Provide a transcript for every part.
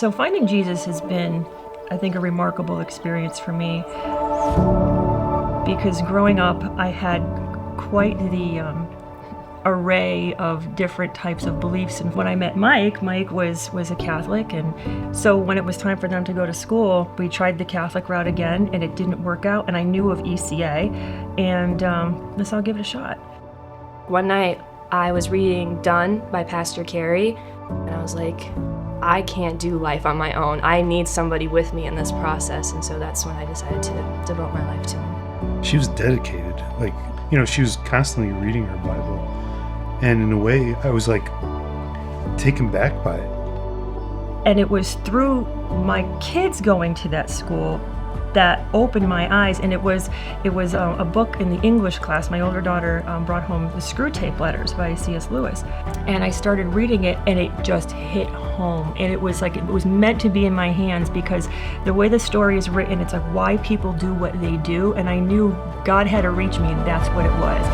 So finding Jesus has been, I think, a remarkable experience for me, because growing up I had quite the array of different types of beliefs. And when I met Mike was a Catholic, and so when it was time for them to go to school, we tried the Catholic route again, and it didn't work out, and I knew of ECA, and let's all give it a shot. One night I was reading Done by Pastor Carey, and I was like, I can't do life on my own. I need somebody with me in this process, and so that's when I decided to devote my life to him. She was dedicated. Like, she was constantly reading her Bible. And in a way, I was like taken back by it. And it was through my kids going to that school that opened my eyes. And it was a book in the English class. My older daughter brought home the Screw Tape Letters by C.S. Lewis. And I started reading it, and it just hit home. And it was like it was meant to be in my hands, because the way the story is written, it's like why people do what they do. And I knew God had to reach me, and that's what it was.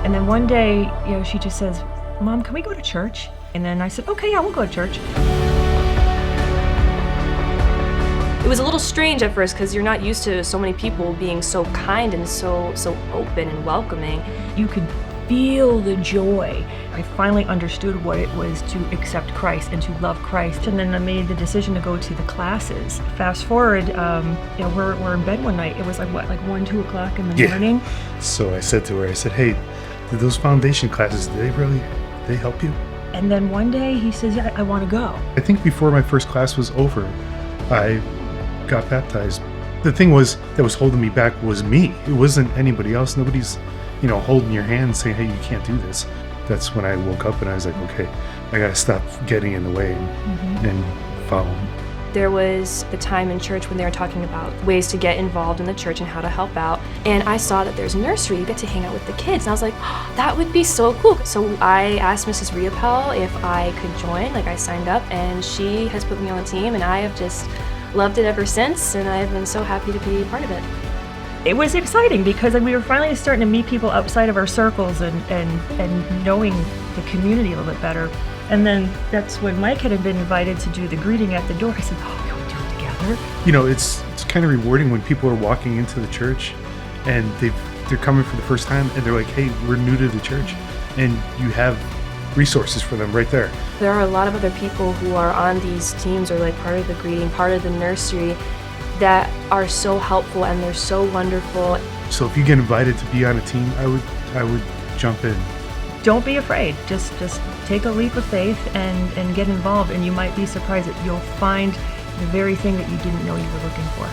And then one day, she just says, Mom, can we go to church? And then I said, okay, yeah, we'll go to church. It was a little strange at first, because you're not used to so many people being so kind and so open and welcoming. You could feel the joy. I finally understood what it was to accept Christ and to love Christ. And then I made the decision to go to the classes. Fast forward, we're in bed one night. It was like 1, 2 o'clock in the morning. So I said to her, hey, did those foundation classes, did they help you? And then one day he says, yeah, I want to go. I think before my first class was over, I got baptized. The thing was that was holding me back was me. It wasn't anybody else. Nobody's, holding your hand saying, hey, you can't do this. That's when I woke up and I was like, okay, I got to stop getting in the way and follow him. There was a time in church when they were talking about ways to get involved in the church and how to help out. And I saw that there's a nursery, you get to hang out with the kids. And I was like, oh, that would be so cool. So I asked Mrs. Riopel if I could join. I signed up, and she has put me on the team, and I have just loved it ever since, and I've been so happy to be a part of it. It was exciting because we were finally starting to meet people outside of our circles and knowing the community a little bit better. And then that's when Mike had been invited to do the greeting at the door. I said, oh, can we do it together? It's kind of rewarding when people are walking into the church and they're coming for the first time and they're like, hey, we're new to the church, and you have resources for them right there. There are a lot of other people who are on these teams, or part of the greeting, part of the nursery, that are so helpful, and they're so wonderful. So if you get invited to be on a team, I would jump in. Don't be afraid. Just take a leap of faith and get involved, and you might be surprised that you'll find the very thing that you didn't know you were looking for.